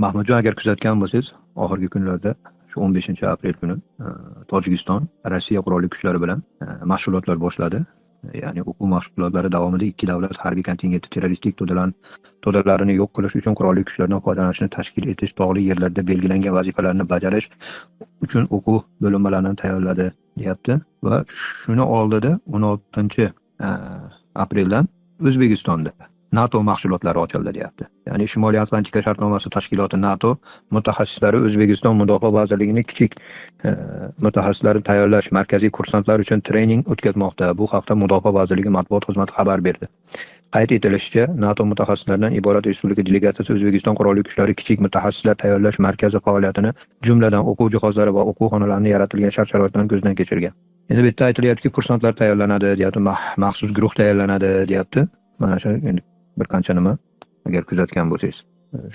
Mahmudjon, agar kuzatgan bo'lsangiz, oxirgi kunlarda shu 15 aprel kuni Tojikiston Rossiya qurolli kuchlari bilan mashg'ulotlar boshladi. Ya'ni o'quv mashg'ulotlari davomida ikki davlat harbiy kontingenti terroristik to'dalarini yo'q qilish uchun qurolli kuchlardan foydalanishni tashkil etish, tog'li yerlarda belgilangan vazifalarni bajarish uchun o'quv bo'linmalarini tayyorladi, deyapti. Va shuni oldida 16 apreldan O'zbekistonda NATO mashg'ulotlari ochildi, deyapti. Ya'ni Shimoliy Atlantika shartnomasi tashkiloti NATO mutaxassislari O'zbekiston Mudofaa vazirligining kichik mutaxassislari tayyorlash markaziy kursantlar uchun trening o'tkazmoqda. Bu haqda Mudofaa vazirligi matbuot xizmati xabar berdi. Qayd etilishicha, NATO mutaxassislaridan iborat respublika delegatsiyasi O'zbekiston qurolli kuchlari kichik mutaxassislar tayyorlash markazi faoliyatini, jumladan o'quv jihozlari va o'quv xonalarini yaratilgan shart-sharoitlarni ko'zdan kechirgan. Endi bu yerda aytilyaptiki, kursantlar tayyorlanadi, deyapti, maxsus guruh tayyorlanadi, deyapti. Mana shu endi bir qancha nima, agar kuzatgan bo'lsangiz,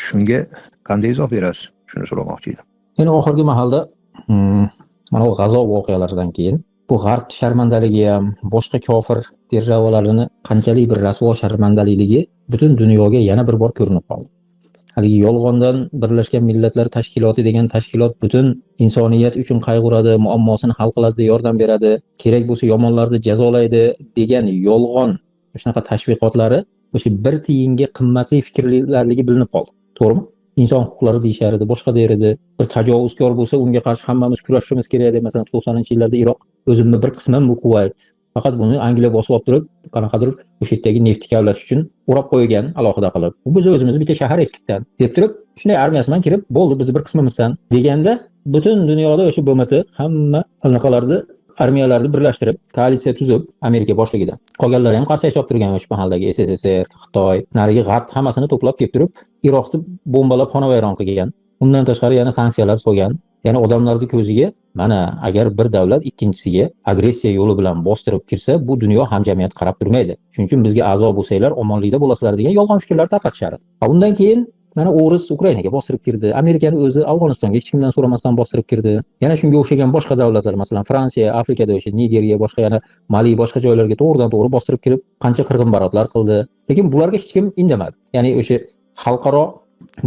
shunga qanday izoh berasiz? Shuni so'ramoqchi edim. Endi oxirgi mahalda mana bu G'azo voqealaridan keyin bu g'arb sharmandaligi ham, boshqa kofir державаларning qanchalik bir rasvo sharmandaligi butun dunyoga yana bir bor ko'rinib qoldi. Haligi yolg'ondan Birlashgan Millatlar Tashkiloti degan tashkilot butun insoniyat uchun qayg'uradi, muammosini hal qiladi, yordam beradi, kerak bo'lsa yomonlarni jazolaydi degan yolg'on shunaqa tashviqotlari o'sha bir tiyinga qimmatli fikrlarligi bilinib qoldi. To'g'rimi? Inson huquqlari deyishar edi, boshqa der edi. Bir tajovuzkor bo'lsa, unga qarshi hammamiz kurashishimiz kerak edi. Masalan, 90-yillarda Iroq o'zimni bir qismim bu Kuvayt. Faqat buni Angliya bosib olib turib, qanaqadir o'sha yerdagi neftni kavlash uchun o'rab qo'ygan alohida qilib. Biz o'zimiz bitta shahar eskitdan deb turib, shunday armiyasi bilan kirib, bo'ldi, biz bir qismimizdan deganda, butun dunyoda o'sha BMT hamma anaqalarni armiyalarni birlashtirib, koalitsiya tuzib, Amerika boshligidan. Qolganlari ham qarshi yashab turgan o'sha mahaldagi SSSR, Xitoy, narigi g'arb hammasini to'plab kelib turib, Iroqni bombalab xonavayron qilgan. Undan tashqari yana sanksiyalar qo'ygan. Ya'ni odamlarning ko'ziga mana agar bir davlat ikkinchisiga agressiya yo'li bilan bostirib kirsa, bu dunyo hamjamiyati qarab turmaydi. Shuning uchun bizga a'zo bo'lsanglar, omonlikda bo'lasizlar degan yolg'on fikrlar tarqatishardi. Undan keyin mana o'ris Ukrainaga bostirib kirdi. Amerikani o'zi Afg'onistonga hech kimdan so'ramasdan bostirib kirdi. Yana shunga o'xshagan boshqa davlatlar, masalan, Fransiya, Afrikada o'sha Nigeriya, boshqa yana Mali, boshqa joylarga to'g'ridan-to'g'ri bostirib kirib, qancha qirg'in-barotlar qildi. Lekin bularga hech kim indamadi. Ya'ni o'sha xalqaro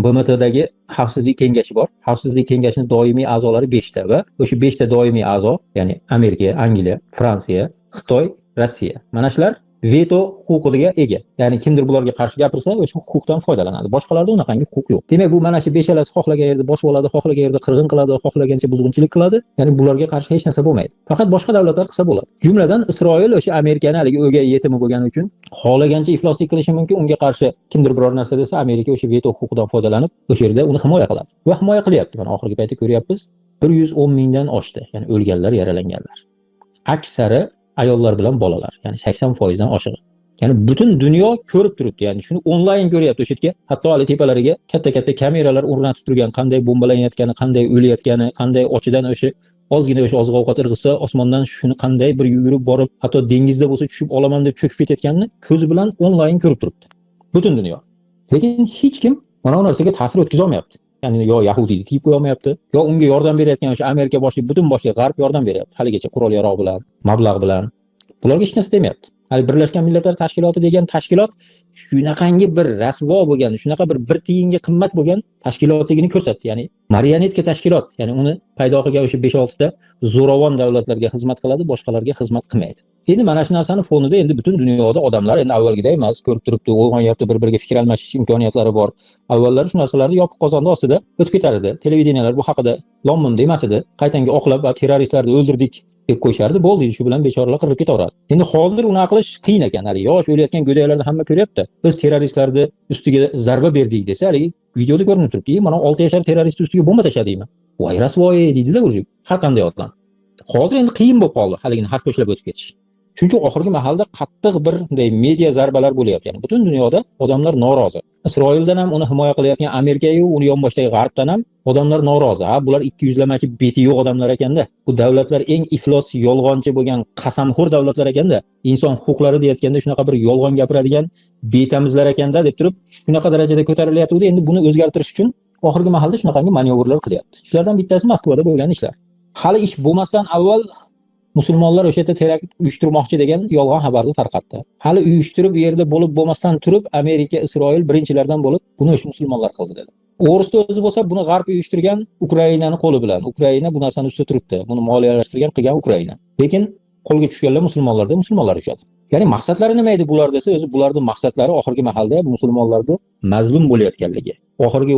BMTdagi xavfsizlik kengashi bor. Xavfsizlik kengashining doimiy a'zolari 5 ta va o'sha 5 ta doimiy a'zo, ya'ni Amerika, Angliya, Fransiya, Xitoy, Rossiya. Mana shular veto huquqiga ega. Ya'ni kimdir bularga qarshi gapirsa, o'sha huquqdan foydalanadi. Boshqalarda unaqangi huquq yo'q. Demak, bu mana shu beshalasi xohlagan yerda bosib oladi, xohlagan yerda qirg'in qiladi, xohlagancha buzg'unchilik qiladi. Ya'ni bularga qarshi hech narsa bo'lmaydi. Faqat boshqa davlatlar qilsa bo'ladi. Jumladan Isroil o'sha Amerikani haligi o'gay yetimi bo'lgani uchun xohlagancha ifloslik qilishi mumkin. Unga qarshi kimdir biror narsa desa, Amerika o'sha veto huquqidan foydalanib, o'sha yerda uni himoya qiladi. Va himoya qilyapti. Mana oxirgi paytda ko'ryapmiz, 110 mingdan oshdi. Ya'ni o'lganlar, yaralanganlar. Aksari ayollar bilan bolalar, ya'ni 80% dan oshiq. Ya'ni butun dunyo ko'rib turibdi, ya'ni shuni onlayn ko'ryapti o'sha yerga. Hatto hali tepalariga katta-katta kameralar o'rnatib turgan, qanday bombalanayotgani, qanday o'layotgani, qanday ochidan o'sha ozgina o'sha oziq-ovqat irg'isa, osmondan shuni qanday bir yugurib borib, hatto dengizda bo'lsa tushib olaman deb cho'kib ketayotganini ko'zi bilan onlayn ko'rib turibdi. Butun dunyo. Lekin hech kim mana bu narsaga ta'sir o'tkaza olmayapti. Ya'ni yo Yahudiyni tiyib qo'ya olmayapti, yo unga yordam berayotgan o'sha Amerika boshli butun boshli g'arb yordam beryapti. Haligacha qurol-yarog' bilan, mablag' bilan. Bularga hech narsa demayapti. Hali Birlashgan Millatlar Tashkiloti degan tashkilot shunaqangi bir rasvo bo'lgan, shunaqa bir tiyinga qimmat bo'lgan tashkilotligini ko'rsatdi. Ya'ni marionetka tashkilot, ya'ni uni paydo qilgan o'sha 5-6 ta zo'ravon davlatlarga xizmat qiladi, boshqalarga xizmat qilmaydi. Endi mana shu narsani fonida endi butun dunyoda odamlar endi avvalgiday emas, ko'rib turibdi, uyg'onyapti, bir-biriga fikr almashish imkoniyatlari bor. Avvallari shu narsalarni yopiq qozonda ostida o'tib ketar edi. Televideniyalar bu haqida lom-mim demas edi. Qaytanga oqlab va terroristlarni o'ldirdik deb qo'yishardi, bo'ldi, shu bilan bechoralar qirib ketaveradi. Endi hozir uni qilish qiyin ekan. Hali yosh o'layotgan go'daklarni hamma ko'ryapti. Biz terroristlarni ustiga zarba berdik desa, hali videoda ko'rinib turibdi. Mana 6 yoshli terrorist ustiga bomba tashladingmi? Voy rasvoy deydi-da o'zi. Har qanday odam. Hozir endi qiyin bo'lib qoldi haligini has qo'shlab o'tib ketish. Chunki oxirgi mahalda qattiq bir media zarbalar bo'lyapti. Ya'ni butun dunyoda odamlar norozi. Isroildan ham uni himoya qilayotgan Amerika-yu, uni yonboshdagi g'arbdan ham odamlar norozi. Ha, bular 200lamachi beti yo'q odamlar ekanda. Bu davlatlar eng iflos, yolg'onchi bo'lgan qasamxo'r davlatlar ekanda. Inson huquqlari deyotganda shunaqa bir yolg'on gapiradigan betamizlar ekanda deb turib, shunaqa darajada ko'tarilyapti. Endi buni o'zgartirish uchun oxirgi mahalda shunaqangi manyovrlar qilyapti. Shulardan bittasi Moskvada bo'lgan ishlar. Hali ish bo'lmasdan avval musulmonlar o'sha yerda terakt uyushtirmoqchi degan yolg'on xabarni tarqatdi. Hali uyushtirib yerda bo'lib bo'lmasdan turib Amerika, Isroil birinchilardan bo'lib buni o'sha musulmonlar qildi dedi. O'g'risi o'zi bo'lsa buni g'arb uyushtirgan Ukrainani qo'li bilan. Ukraina bu narsani ustida turibdi. Buni moliyalashtirgan qilgan Ukraina. Lekin qo'lga tushganlar musulmonlar tushadi. Ya'ni maqsadlari nima edi bular desa, o'zi bularning maqsadlari oxirgi mahalda musulmonlarni mazlum bo'layotganligi. Oxirgi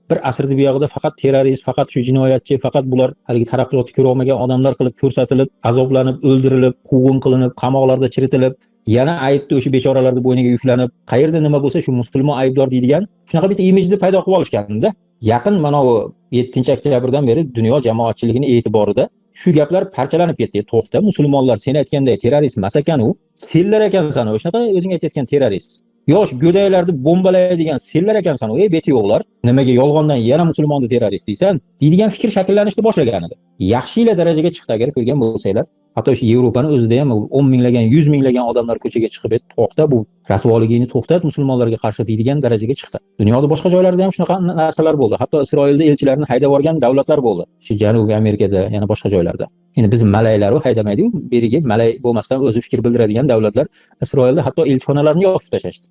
bir asrning buyog'ida faqat terrorist, faqat shu jinoyatchi, faqat bular haligi taraqqiyotni ko'ra olmagan odamlar qilib ko'rsatilib, azoblanib, o'ldirilib, quvg'in qilinib, qamoqlarda chiritilib, yana aybni o'sha bechoralarni bo'yniga yuklanib, qayerda nima bo'lsa shu musulmon aybdor deydigan shunaqa bitta imijni paydo qilib olishganda, yaqin mana bu 7-oktyabrdan beri dunyo jamoatchiligining e'tiborida shu gaplar parchalanib ketdi. To'xta, musulmonlar sen aytganday terrorist emas ekan u, senlar ekansan o'shaqa o'zing aytayotgan terrorist. Yosh go'daylarni bombalaydigan senlar ekansan u, ey betiyo'g'lar, nimaga yolg'ondan yana musulmonni terrorist deysan? deydigan fikr shakllanishni boshlagan edi. Yaxshilar darajaga chiqdi agar ko'rgan bo'lsanglar. Hatto shu Yevropani o'zida ham 10 minglagan, 100 minglagan odamlar ko'chaga chiqib, to'xta bu rasvoligingni to'xtat, musulmonlarga qarshi deydigan darajaga chiqdi. Dunyoda boshqa joylarda ham shunaqa narsalar bo'ldi. Hatto Isroilda elchilarni haydab yuborgan davlatlar bo'ldi. Shu Janubiy Amerikada, yana boshqa joylarda. Endi biz malaylar haydamaydi-ku, beriga malay bo'lmasdan o'zi fikr bildiradigan davlatlar Isroilda hatto elchixonalarni yopib tashlashdi.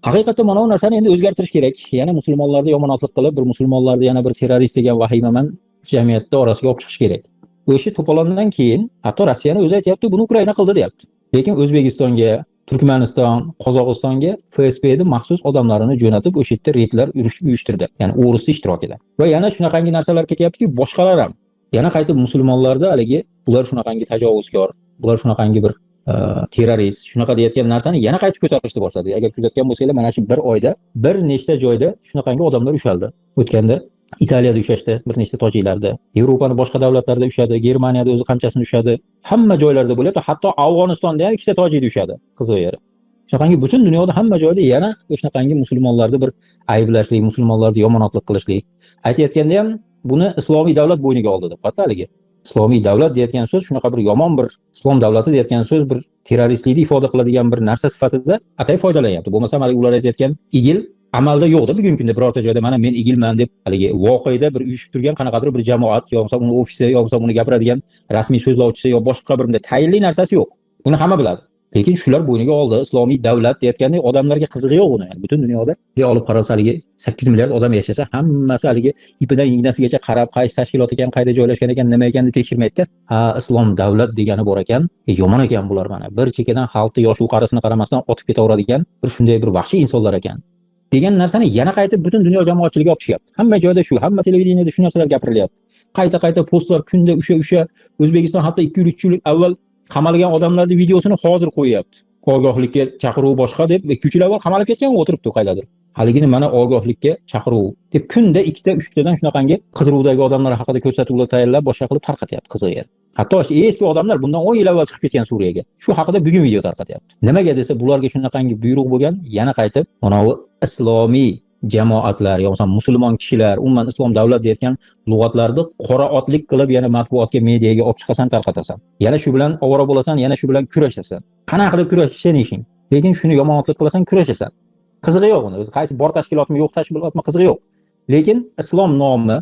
Haqiqatda mana bu narsani endi o'zgartirish kerak. Yana musulmonlarni yomonotlik qilib, bir musulmonlarni yana bir terrorist degan vahimaman jamiyatda orasiga olib chiqish kerak. O'sha to'polondan keyin hatto Rossiyani o'zi aytayapti, buni Ukraina qildi deyapti. Lekin O'zbekistonga, Turkmaniston, Qozog'istonga FSBning maxsus odamlarini jo'natib, o'sha yerda reydlar uyushtirdi. Ya'ni o'g'rislik ishtirokida. Va yana shunaqangi narsalar ketyaptiki, boshqalar ham yana qaytib musulmonlarda haligi bular shunaqangi tajovuzkor, bular shunaqangi bir terrorist, shunaqa deyotgan narsani yana qaytib ko'tarishni boshladi. Agar kuzatgan bo'lsanglar, mana shu bir oyda bir nechta joyda shunaqangi odamlar ushaldi. O'tganda Italiyada ushashdi, bir nechta tojiklarda, Yevropaning boshqa davlatlarida ushadi, Germaniyada o'zi qanchasini ushadi, hamma joylarda bo'lyapti, hatto Afg'onistonda ham ikkita tojik ushadi, qiziq yeri. Shunaqangi butun dunyoda hamma joyda yana o'shanaqangi musulmonlarni bir ayblashlik, musulmonlarni yomonotlik qilishlik. Aytayotganda ham buni islomiy davlat bo'yniga oldi deb qataligi. Islomiy davlat deyotgan so'z shunaqa bir yomon bir islom davlati deyotgan so'z bir terroristlikni ifoda qiladigan bir narsa sifatida atay foydalanyapti. Bo'lmasa mana ular aytayotgan igil amalda yo'qda bugungi kunda birorta joyda mana men igilman deb haligi voqeda bir uyushib turgan qanaqadir bir jamoat yo'qsa uni ofisi yo'qsa uni gapiradigan rasmiy so'zlovchisi yo boshqa bir tayinli narsasi yo'q. Buni hamma biladi. Lekin shular bo'yniga oldi islomiy davlat deyotganda odamlarga qizig'i yo'q uni. Butun dunyoda olib qarasa haligi 8 milliard odam yashasa, hammasi haligi ipidan ignasigacha qarab, qaysi tashkilot ekan, qayerda joylashgan ekan, nima ekan deb tekshirmaydi-da. Ha, islom davlat degani bor ekan, yomon ekan bular mana. Bir chekkadan xalqni yosh qarisini qaramasdan otib ketaveradigan bir shunday bir vahshiy insonlar ekan. degan narsani yana qaytib butun dunyo jamoatchiligi olib tushyapti. Hamma joyda shu, hamma televideniyada shu narsalar gapirilyapti. Qayta postlar kunda o'sha O'zbekiston hatto 2-3 yil avval qamalgan odamlarning videosini hozir qo'yapti. Ogohlikka chaqiruv boshqa deb 2-3 yil avval qamalib ketgan o'tiribdi qaydadir. Haligini mana ogohlikka chaqiruv deb kunda 2-3tadan shunaqangi qidiruvdagi odamlar haqida ko'rsatuvlar tayyorlab boshqa qilib tarqatyapti qiziq yer. Hatto eski odamlar bundan 10 yil avval chiqib ketgan Suriyaga. Shu haqida bugun video tarqatyapti. Nimaga desa, bularga shunaqangi buyruq bo'lgan, yana qaytib mana bu islomiy jamoatlar yoki musulmon kishilar, umuman islom davlat deyotgan lug'atlarni qora otlik qilib yana matbuotga, mediaga olib chiqasan, tarqatasan. Yana shu bilan ovora bo'lasan, yana shu bilan kurashasan. Qanaqa qilib kurashishing ishing. Lekin shuni yomonotlik qilasan, kurashasan. Qizig'i yo'q uni. O'zi qaysi bor tashkilotmi, yo'q tashkilotmi, qizig'i yo'q. Lekin islom nomi,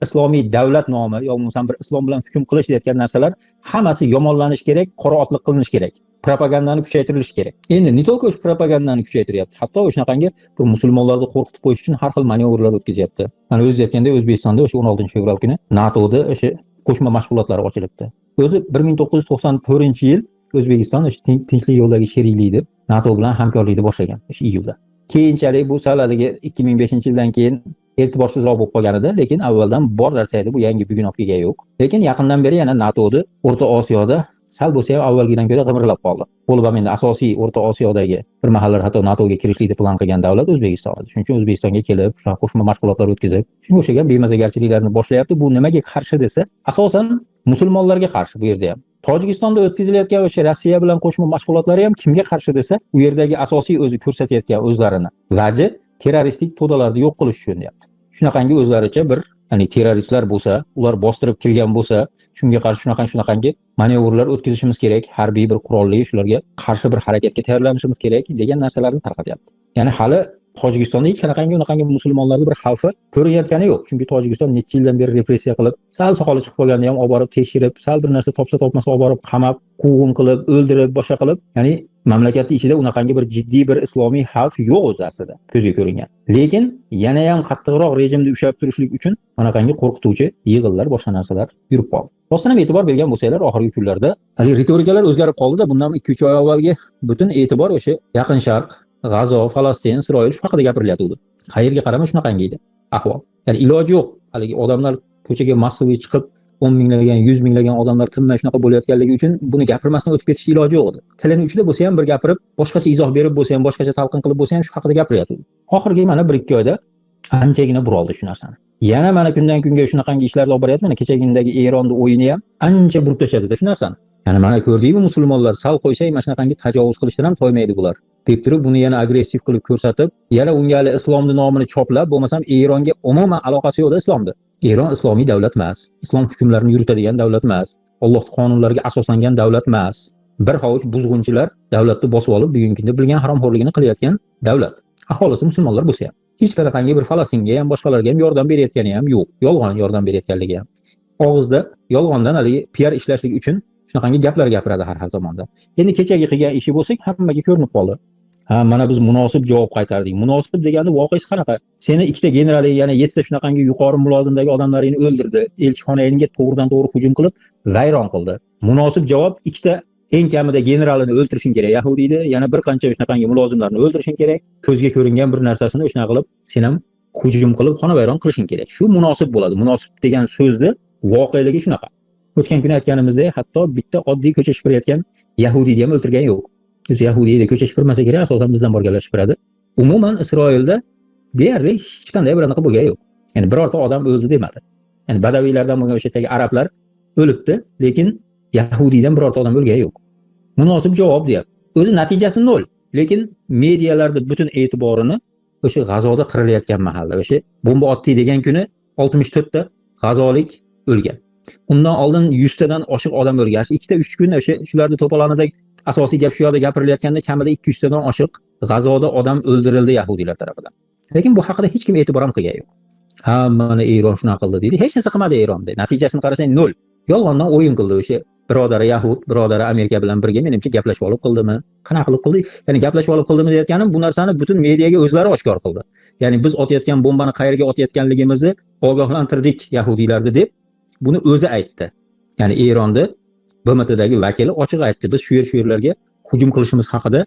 islomiy davlat nomi yoki bo'lmasam bir islom bilan hukm qilish deyotgan narsalar hammasi yomonlanish kerak, qora otlik qilinish kerak. Propagandani kuchaytirilishi kerak. Endi ne только o'sha propagandani kuchaytiryapti, hatto o'shanaqangi bir musulmonlarni qo'rqitib qo'yish uchun har xil manevrlar o'tkazyapti. Mana o'zi aytganda O'zbekistonda o'sha 16-fevral kuni NATOda o'sha qo'shma mashg'ulotlari ochilibdi. O'zi 1994-yil O'zbekiston o'sha tinchlik yo'ldagi sheriklik deb NATO bilan hamkorlikni boshlagan o'sha iyulda. Keyinchalik bu saladagi 2005-yildan keyin e'tiborsizroq bo'lib qolgan edi, lekin avvaldan bor narsa edi, bu yangi bugun olib kelgan yo'q. Lekin yaqindan beri yana NATOda O'rta Osiyoda sal bo'lsa ham avvalgidan ko'ra g'imirlab qoldi. Bo'lib ham endi asosiy O'rta Osiyodagi bir mahallar hatto NATOga kirishlikni plan qilgan davlat O'zbekiston edi. Shuning uchun O'zbekistonga kelib, shu qo'shma mashg'ulotlar o'tkazib, shunga o'xshagan bemazagarchiliklarni boshlayapti. Bu nimaga qarshi desa, asosan musulmonlarga qarshi bu yerda ham. Tojikistonda o'tkazilayotgan o'sha Rossiya bilan qo'shma mashg'ulotlari ham kimga qarshi desa, u yerdagi asosiy o'zi ko'rsatayotgan o'zlarini vaji terroristik to'dalarni yo'q qilish uchun deyapti. Shunaqangi o'zlaricha bir, ya'ni terroristlar bo'lsa, ular bostirib kirgan bo'lsa, shunga qarshi shunaqangi manevrlar o'tkazishimiz kerak, harbiy bir qurolli shularga qarshi bir harakatga tayyorlanishimiz kerak degan narsalarni tarqatyapti. Ya'ni hali Tojikistonda hech qanaqangi musulmonlarning bir xavfi ko'rinayotgani yo'q. Chunki Tojikiston necha yildan beri repressiya qilib, sal soqoli chiqib qolganda ham olib borib tekshirib, sal bir narsa topsa-topmasa olib borib qamab, quvg'in qilib, o'ldirib, boshqa qilib, ya'ni Mamlakatni ichida unaqangi bir jiddiy bir islomiy xavf yo'q o'zi aslida ko'zga ko'ringan. Lekin yana ham qattiqroq rejimda ushlab turishlik uchun anaqangi qo'rqituvchi yig'inlar, boshqa narsalar yurib qoldi. Rostdan ham e'tibor bergan bo'lsanglar, oxirgi kunlarda hali ritorikalar o'zgarib qoldi-da, bundan 2-3 oy avvalgi butun e'tibor o'sha Yaqin Sharq, G'azo, Falastin, Isroil shu haqida gapirilyotgandi. Qayerga qarama shunaqangi edi ahvol. Ya'ni iloji yo'q. Haligi odamlar ko'chaga massiviy chiqib 10 minglagan, 100 minglagan odamlar tinmay shunaqa bo'layotganligi uchun buni gapirmasdan o'tib ketish iloji yo'q edi. Tilini uchida bo'lsa ham bir gapirib, boshqacha izoh berib bo'lsa ham, boshqacha talqin qilib bo'lsa ham shu haqida gapiryapti. Oxirgi mana 1-2 oyda anchagina buroldi shu narsani. Yana mana kundan kunga shunaqangi ishlarni olib boryapti. Mana kechagindagi Eronning o'yini ham ancha burib tashladi shu narsani. Ya'ni mana ko'rdingmi musulmonlar, sal qo'ysang mana shunaqangi tajovuz qilishdan ham toymaydi bular. Deb turib buni yana agressiv qilib ko'rsatib, yana unga hali islomning nomini choplab, bo'lmasam Eronga umuman aloqasi yo'qda islomda. Eron islomiy davlat emas, islom hukmlarini yuritadigan davlat emas, Alloh qonunlariga asoslangan davlat emas. Bir hovuch buzg'unchilar davlatni bosib olib, bugungi kunda bilgan haromxo'rligini qilayotgan davlat. Aholisi musulmonlar bo'lsa ham, hech qanaqangi bir Falastinga ham, boshqalarga ham yordam berayotgani ham yo'q. Yolg'on yordam berayotganligi ham. Og'izda yolg'ondan haligi PR ishlashlik uchun shunaqangi gaplar gapiradi har zamonda. Endi kechagi qilgan ishi bo'lsak, hammaga ko'rinib qoldi. Ha, mana biz munosib javob qaytardik. Munosib deganda voqeasi qanaqa? Seni ikkita generaling, yana 7 ta shunaqangi yuqori mulozimdagi odamlaringni o'ldirdi. Elchixonangga to'g'ridan-to'g'ri hujum qilib, vayron qildi. Munosib javob ikkita eng kamida generalini o'ldirishing kerak Yahudiyni, yana bir qancha shunaqangi mulozimlarni o'ldirishing kerak. Ko'zga ko'ringan bir narsasini o'shana qilib, sen ham hujum qilib, xonavayron qilishing kerak. Shu munosib bo'ladi. Munosib degan so'zni voqealigi shunaqa. O'tgan kuni aytganimizdek, hatto bitta oddiy ko'cha shipirayotgan Yahudiyni ham o'ldirgan yo'q. O'zi Yahudiyda ko'cha shipirmasa kerak, asosan bizdan borganlar shipiradi. Umuman Isroilda deyarli hech qanday bir anaqa bo'lgani yo'q. Ya'ni birorta odam o'ldi demadi. Ya'ni badaviylardan bo'lgan o'sha yerdagi arablar o'libdi, lekin Yahudiydan birorta odam o'lgani yo'q. Munosib javob deyapti. O'zi natijasi 0. Lekin medialarda butun e'tiborini o'sha G'azoda qirilayotgan mahalda, o'sha bomba otdi degan kuni 64 ta g'azolik o'lgan. Undan oldin 100 tadan oshiq odam o'lgan. 2-3 kun o'sha shularning to'polonida asosiy gap shu yoqda gapirilayotganda kamida 200 tadan oshiq G'azoda odam o'ldirildi Yahudiylar tomonidan. Lekin bu haqida hech kim e'tibor ham qilgan yo'q. Hammani Eron shunaqa qildi deydi. Hech narsa qilmadi Eron deydi. Natijasini qarasang 0. Yolg'ondan o'yin qildi o'sha birodari Yahud, birodari Amerika bilan birga menimcha gaplashib olib qildimi? Qanaqa qilib qildi? Ya'ni gaplashib olib qildimi deyotganim, bu narsani butun mediaga o'zlari oshkor qildi. Ya'ni biz otayotgan bombani qayerga otayotganligimizni ogohlantirdik Yahudiylarni deb buni o'zi aytdi. Ya'ni Eronda BMTdagi vakili ochiq aytdi. Biz shu yerlarga hujum qilishimiz haqida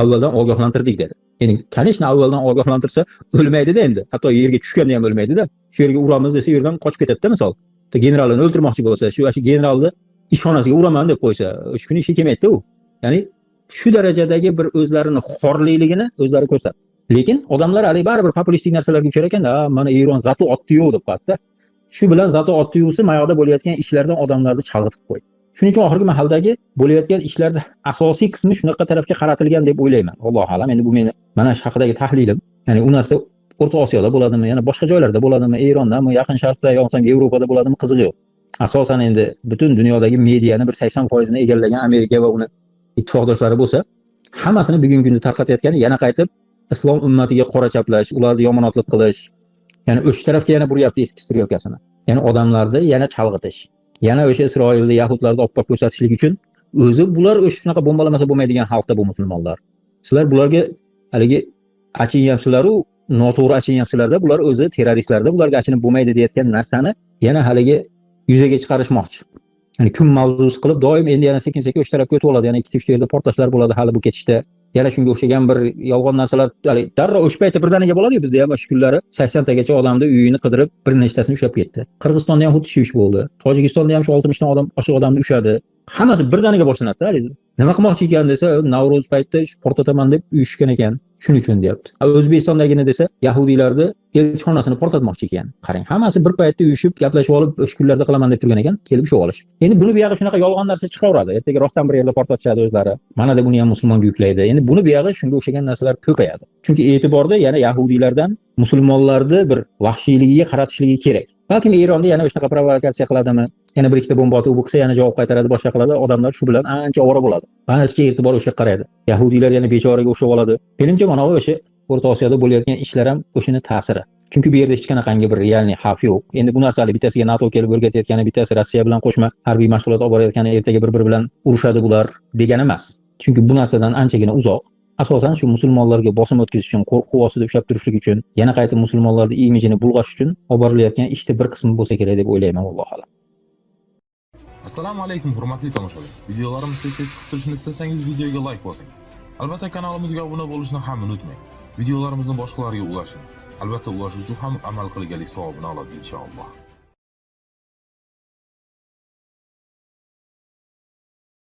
avvaldan ogohlantirdik dedi. Ya'ni kanishni avvaldan ogohlantirsa o'lmaydi-da endi. Hatto yerga tushganda ham o'lmaydi-da. Shu yerga uramiz desa yerdan qochib ketadi-da misol. Generalni o'ldirmoqchi bo'lsa, shu generalni ishxonasiga uraman deb qo'ysa, shu kuni ishi kelmaydi-da u. Ya'ni shu darajadagi bir o'zlarini xorlikligini o'zlari ko'rsatdi. Lekin odamlar hali baribir populistik narsalarga uchar ekanda, mana Eron zato otdi-yu deb qo'yadi-da. Shu bilan zato otdi-yusi mayoqda bo'layotgan ishlardan odamlarni chalg'itib qo'ydi. Shuning uchun oxirgi mahaldagi bo'layotgan ishlarda asosiy qismi shunaqa tarafga qaratilgan deb o'ylayman. Alloh alam, endi bu meni mana shu haqidagi tahlilim. Ya'ni u narsa O'rta Osiyoda bo'ladimi, yana boshqa joylarda bo'ladimi, Erondami, Yaqin Sharqda yoki Yevropada bo'ladimi, qizig'i yo'q. Asosan endi butun dunyodagi mediani bir 80% ni egallagan Amerika va uni ittifoqdoshlari bo'lsa, hammasini bugungi kunda tarqatayotgani yana qaytib islom ummatiga qora chaplash, ularni yomonotlik qilish. Ya'ni o'sha tarafga yana buryapti eski strelkasini. Ya'ni odamlarni yana chalg'itish. Yana o'sha Isroilda Yahudlarni olib qo'yib ko'rsatishlik uchun o'zi bular o'sha shunaqa bombalamasa bo'lmaydigan xalqda bu musulmonlar. Sizlar bularga haligi achinyapsizlar-u, noto'g'ri achinyapsizlarda, bular o'zi terroristlarda, bularga achinib bo'lmaydi deyotgan narsani yana haligi yuzaga chiqarishmoqchi. Ya'ni kun mavzusi qilib doim endi yana sekin-sekin o'sha tarafga o'tib oladi. Yana 2-3 yerda portlashlar bo'ladi hali bu ketishda. Yana shunga o'xshagan bir yolg'on narsalar darrov o'sha paytda birdaniga bo'ladi-yu bizda ham shu kunlari 80 tagacha odamni uyini qidirib bir nechtasini ushlab ketdi. Qirg'izistonda ham xuddi shu ish bo'ldi. Tojikistonda ham shu 60 ta odam oshiq odamni ushladi. Hammasi birdaniga boshlanadi-da. Nima qilmoqchi ekan desa, Navro'z paytida portlataman deb uyushgan ekan. Shuning uchun deyapti. O'zbekistondagini desa, Yahudiylarni elchixonasini portlatmoqchi ekan. Qarang, hammasi bir paytda uyushib, gaplashib olib, o'sha kunlarda qilaman deb turgan ekan, kelib shu olish. Endi buni bu yog'i shunaqa yolg'on narsa chiqaveradi. Ertaga rostdan bir yerda portlatishadi o'zlari. Mana da buni ham musulmonga yuklaydi. Endi buni bu yog'i shunga o'xshagan narsalar ko'payadi. Chunki e'tiborda yana Yahudiylardan musulmonlarni bir vahshiyligiga qaratishligi kerak. Balkim Eronda yana o'shanaqa provokatsiya qiladimi? Yana bir ikkita bomba otib o'qsa yana javob qaytaradi, boshqa qiladi. Odamlar shu bilan ancha ovora bo'ladi. Barcha e'tibor o'sha qaraydi. Yahudiylar yana bechoraga o'xshab oladi. Menimcha mana o'sha O'rta Osiyoda bo'layotgan ishlar ham o'shini ta'siri. Chunki bu yerda hech qanaqangi bir realniy xavf yo'q. Endi bu narsani bittasiga NATO kelib o'rgatayotgani, bittasi Rossiya bilan qo'shma harbiy mashg'ulot olib borayotgani, ertaga bir-biri bilan urushadi bular degani emas. Chunki bu narsadan anchagina uzoq. Asosan shu musulmonlarga bosim o'tkazish uchun, qo'rquv ostida ushlab turishlik uchun, yana qayta musulmonlarning imijini bulg'ash uchun olib borilayotgan ishni bir qismi bo'lsa kerak deb o'ylayman, alloh alam. Assalomu alaykum hurmatli tomoshabin. Videolarimiz tez chiqib turishini istasangiz videoga like bosing. Albatta kanalimizga obuna bo'lishni ham unutmang. Videolarimizni boshqalarga ulashing. Albatta ulash uchun ham amal qilganlik savobini oladi inshaalloh.